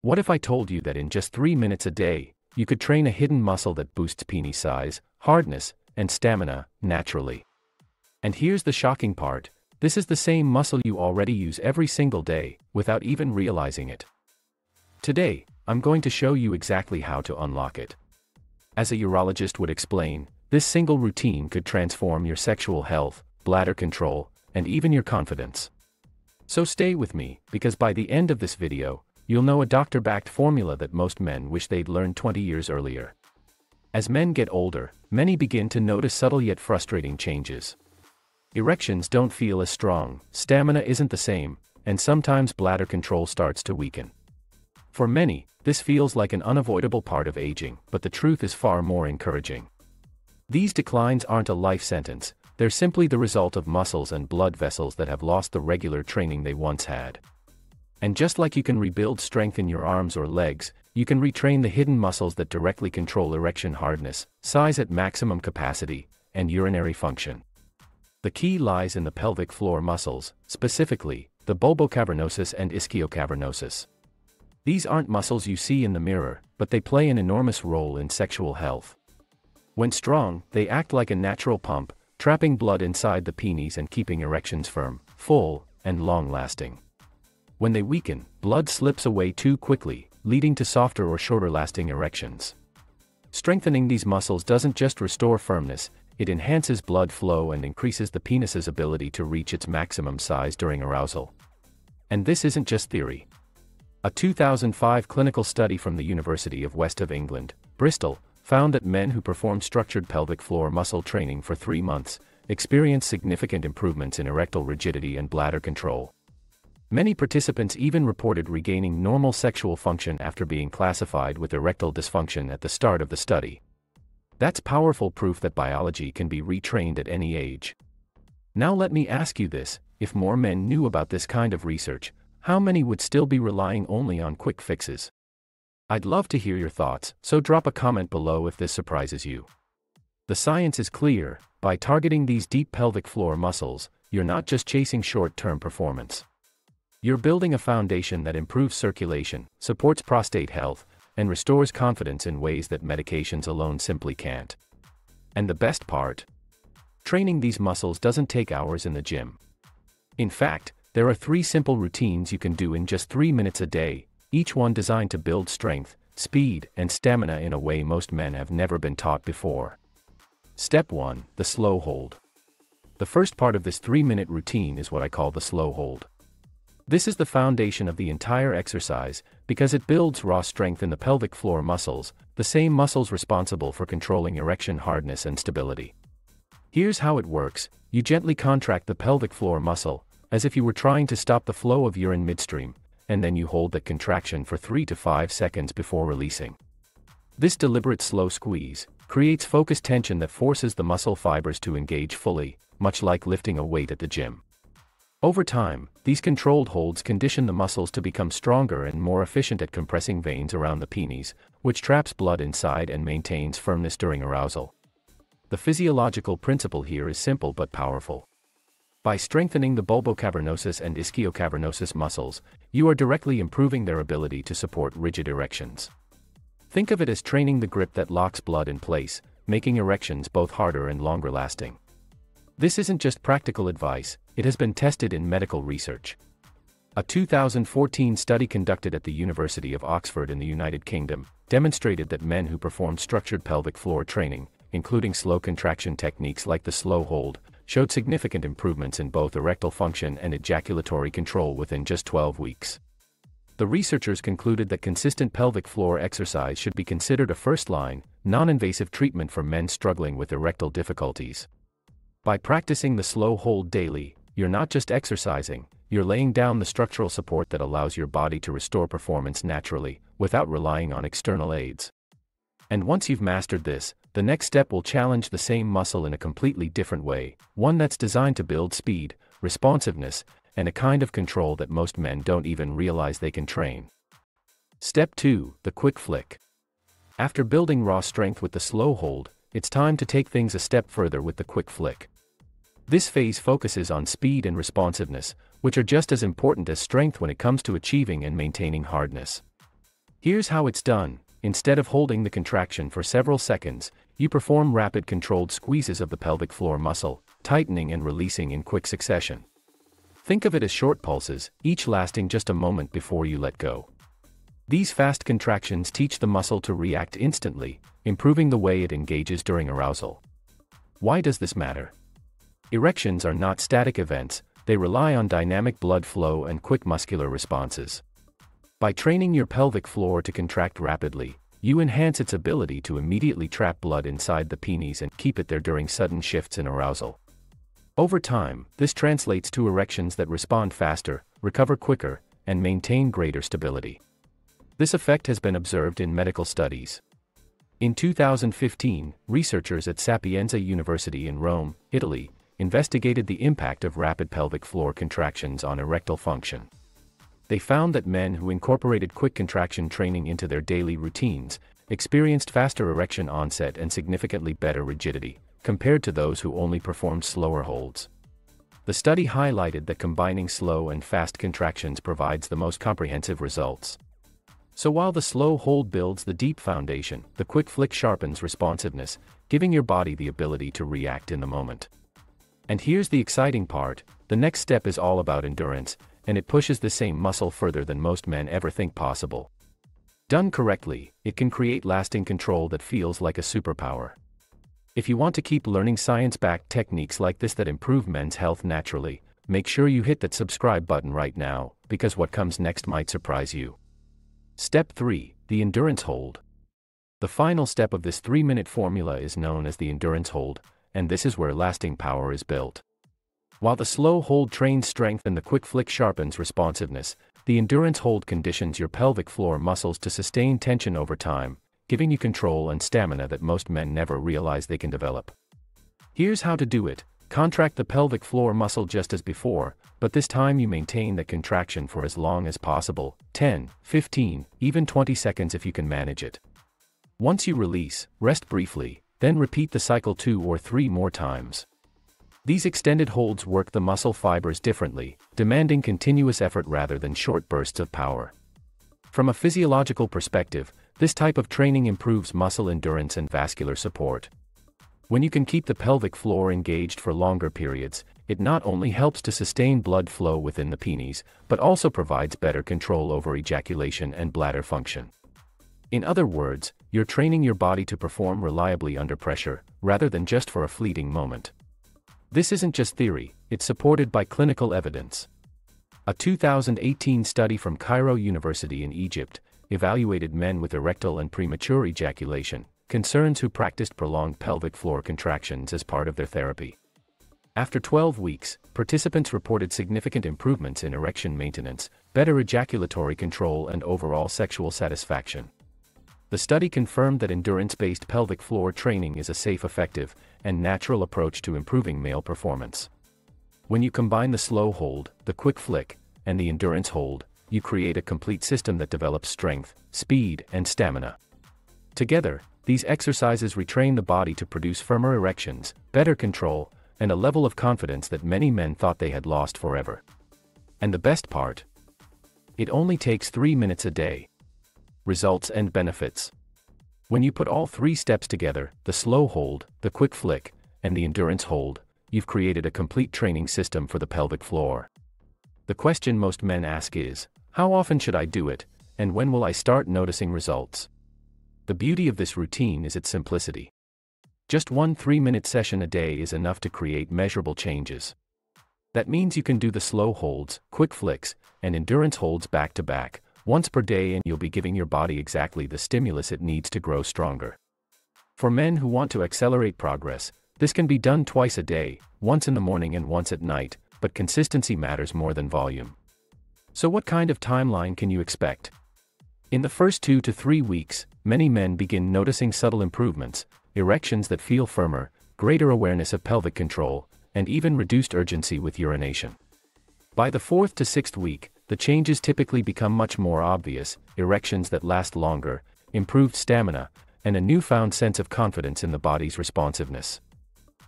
What if I told you that in just 3 minutes a day, you could train a hidden muscle that boosts penis size, hardness, and stamina, naturally? And here's the shocking part, this is the same muscle you already use every single day, without even realizing it. Today, I'm going to show you exactly how to unlock it. As a urologist would explain, this single routine could transform your sexual health, bladder control, and even your confidence. So stay with me, because by the end of this video, you'll know a doctor-backed formula that most men wish they'd learned 20 years earlier. As men get older, many begin to notice subtle yet frustrating changes. Erections don't feel as strong, stamina isn't the same, and sometimes bladder control starts to weaken. For many, this feels like an unavoidable part of aging, but the truth is far more encouraging. These declines aren't a life sentence, they're simply the result of muscles and blood vessels that have lost the regular training they once had. And just like you can rebuild strength in your arms or legs, you can retrain the hidden muscles that directly control erection hardness, size at maximum capacity, and urinary function. The key lies in the pelvic floor muscles, specifically, the bulbocavernosus and ischiocavernosus. These aren't muscles you see in the mirror, but they play an enormous role in sexual health. When strong, they act like a natural pump, trapping blood inside the penis and keeping erections firm, full, and long-lasting. When they weaken, blood slips away too quickly, leading to softer or shorter-lasting erections. Strengthening these muscles doesn't just restore firmness, it enhances blood flow and increases the penis's ability to reach its maximum size during arousal. And this isn't just theory. A 2005 clinical study from the University of West of England, Bristol, found that men who performed structured pelvic floor muscle training for 3 months experienced significant improvements in erectile rigidity and bladder control. Many participants even reported regaining normal sexual function after being classified with erectile dysfunction at the start of the study. That's powerful proof that biology can be retrained at any age. Now let me ask you this, if more men knew about this kind of research, how many would still be relying only on quick fixes? I'd love to hear your thoughts, so drop a comment below if this surprises you. The science is clear, by targeting these deep pelvic floor muscles, you're not just chasing short-term performance. You're building a foundation that improves circulation, supports prostate health, and restores confidence in ways that medications alone simply can't. And the best part? Training these muscles doesn't take hours in the gym. In fact, there are 3 simple routines you can do in just 3 minutes a day, each one designed to build strength, speed, and stamina in a way most men have never been taught before. Step 1, the slow hold. The first part of this 3-minute routine is what I call the slow hold. This is the foundation of the entire exercise, because it builds raw strength in the pelvic floor muscles, the same muscles responsible for controlling erection hardness and stability. Here's how it works, you gently contract the pelvic floor muscle, as if you were trying to stop the flow of urine midstream, and then you hold that contraction for 3 to 5 seconds before releasing. This deliberate slow squeeze creates focused tension that forces the muscle fibers to engage fully, much like lifting a weight at the gym. Over time, these controlled holds condition the muscles to become stronger and more efficient at compressing veins around the penis, which traps blood inside and maintains firmness during arousal. The physiological principle here is simple but powerful. By strengthening the bulbocavernosus and ischiocavernosus muscles, you are directly improving their ability to support rigid erections. Think of it as training the grip that locks blood in place, making erections both harder and longer lasting. This isn't just practical advice, it has been tested in medical research. A 2014 study conducted at the University of Oxford in the United Kingdom demonstrated that men who performed structured pelvic floor training, including slow contraction techniques like the slow hold, showed significant improvements in both erectile function and ejaculatory control within just 12 weeks. The researchers concluded that consistent pelvic floor exercise should be considered a first-line, non-invasive treatment for men struggling with erectile difficulties. By practicing the slow hold daily, you're not just exercising, you're laying down the structural support that allows your body to restore performance naturally, without relying on external aids. And once you've mastered this, the next step will challenge the same muscle in a completely different way, one that's designed to build speed, responsiveness, and a kind of control that most men don't even realize they can train. Step 2, the quick flick. After building raw strength with the slow hold, it's time to take things a step further with the quick flick. This phase focuses on speed and responsiveness, which are just as important as strength when it comes to achieving and maintaining hardness. Here's how it's done. Instead of holding the contraction for several seconds, you perform rapid controlled squeezes of the pelvic floor muscle, tightening and releasing in quick succession. Think of it as short pulses, each lasting just a moment before you let go. These fast contractions teach the muscle to react instantly, improving the way it engages during arousal. Why does this matter? Erections are not static events, they rely on dynamic blood flow and quick muscular responses. By training your pelvic floor to contract rapidly, you enhance its ability to immediately trap blood inside the penis and keep it there during sudden shifts in arousal. Over time, this translates to erections that respond faster, recover quicker, and maintain greater stability. This effect has been observed in medical studies. In 2015, researchers at Sapienza University in Rome, Italy, investigated the impact of rapid pelvic floor contractions on erectile function. They found that men who incorporated quick contraction training into their daily routines experienced faster erection onset and significantly better rigidity, compared to those who only performed slower holds. The study highlighted that combining slow and fast contractions provides the most comprehensive results. So while the slow hold builds the deep foundation, the quick flick sharpens responsiveness, giving your body the ability to react in the moment. And here's the exciting part: the next step is all about endurance, and it pushes the same muscle further than most men ever think possible. Done correctly, it can create lasting control that feels like a superpower. If you want to keep learning science-backed techniques like this that improve men's health naturally, make sure you hit that subscribe button right now, because what comes next might surprise you. Step 3. The endurance hold. The final step of this 3-minute formula is known as the endurance hold, and this is where lasting power is built. While the slow hold trains strength and the quick flick sharpens responsiveness, the endurance hold conditions your pelvic floor muscles to sustain tension over time, giving you control and stamina that most men never realize they can develop. Here's how to do it. Contract the pelvic floor muscle just as before, but this time you maintain the contraction for as long as possible, 10, 15, even 20 seconds if you can manage it. Once you release, rest briefly, then repeat the cycle 2 or 3 more times. These extended holds work the muscle fibers differently, demanding continuous effort rather than short bursts of power. From a physiological perspective, this type of training improves muscle endurance and vascular support. When you can keep the pelvic floor engaged for longer periods, it not only helps to sustain blood flow within the penis, but also provides better control over ejaculation and bladder function. In other words, you're training your body to perform reliably under pressure, rather than just for a fleeting moment. This isn't just theory, it's supported by clinical evidence. A 2018 study from Cairo University in Egypt evaluated men with erectile and premature ejaculation concerns who practiced prolonged pelvic floor contractions as part of their therapy. After 12 weeks, participants reported significant improvements in erection maintenance, better ejaculatory control, and overall sexual satisfaction. The study confirmed that endurance-based pelvic floor training is a safe, effective, and natural approach to improving male performance. When you combine the slow hold, the quick flick, and the endurance hold, you create a complete system that develops strength, speed, and stamina. Together, these exercises retrain the body to produce firmer erections, better control, and a level of confidence that many men thought they had lost forever. And the best part? It only takes 3 minutes a day. Results and benefits. When you put all 3 steps together, the slow hold, the quick flick, and the endurance hold, you've created a complete training system for the pelvic floor. The question most men ask is, how often should I do it, and when will I start noticing results? The beauty of this routine is its simplicity. Just one 3-minute session a day is enough to create measurable changes. That means you can do the slow holds, quick flicks, and endurance holds back to back, once per day, and you'll be giving your body exactly the stimulus it needs to grow stronger. For men who want to accelerate progress, this can be done twice a day, once in the morning and once at night, but consistency matters more than volume. So what kind of timeline can you expect? In the first 2 to 3 weeks, many men begin noticing subtle improvements, erections that feel firmer, greater awareness of pelvic control, and even reduced urgency with urination. By the 4th to 6th week, the changes typically become much more obvious: erections that last longer, improved stamina, and a newfound sense of confidence in the body's responsiveness.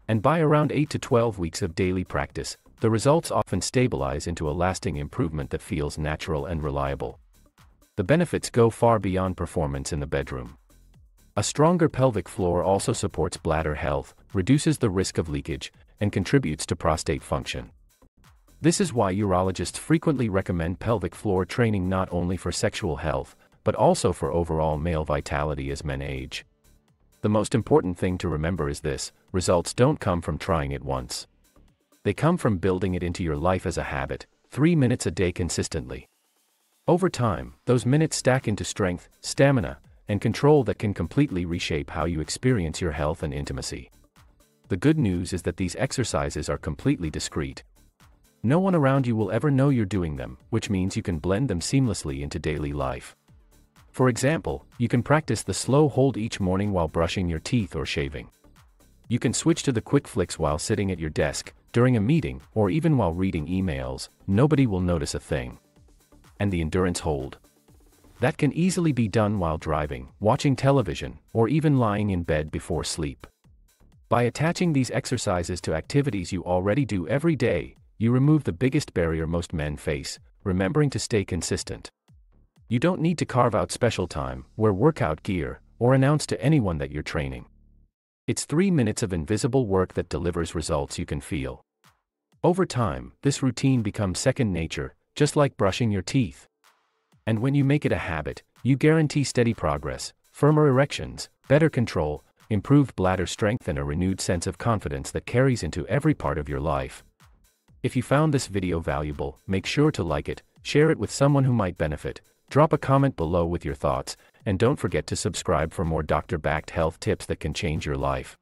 And by around 8 to 12 weeks of daily practice, the results often stabilize into a lasting improvement that feels natural and reliable. the benefits go far beyond performance in the bedroom. A stronger pelvic floor also supports bladder health, reduces the risk of leakage, and contributes to prostate function. This is why urologists frequently recommend pelvic floor training not only for sexual health, but also for overall male vitality as men age. The most important thing to remember is this: results don't come from trying it once. They come from building it into your life as a habit, 3 minutes a day consistently. Over time, those minutes stack into strength, stamina, and control that can completely reshape how you experience your health and intimacy. The good news is that these exercises are completely discreet. No one around you will ever know you're doing them, which means you can blend them seamlessly into daily life. For example, you can practice the slow hold each morning while brushing your teeth or shaving. You can switch to the quick flicks while sitting at your desk, during a meeting, or even while reading emails. Nobody will notice a thing. And the endurance hold? That can easily be done while driving, watching television, or even lying in bed before sleep. By attaching these exercises to activities you already do every day, you remove the biggest barrier most men face: remembering to stay consistent. You don't need to carve out special time, wear workout gear, or announce to anyone that you're training. It's 3 minutes of invisible work that delivers results you can feel. Over time, this routine becomes second nature, just like brushing your teeth. And when you make it a habit, you guarantee steady progress, firmer erections, better control, improved bladder strength, and a renewed sense of confidence that carries into every part of your life. If you found this video valuable, make sure to like it, share it with someone who might benefit, drop a comment below with your thoughts, and don't forget to subscribe for more doctor-backed health tips that can change your life.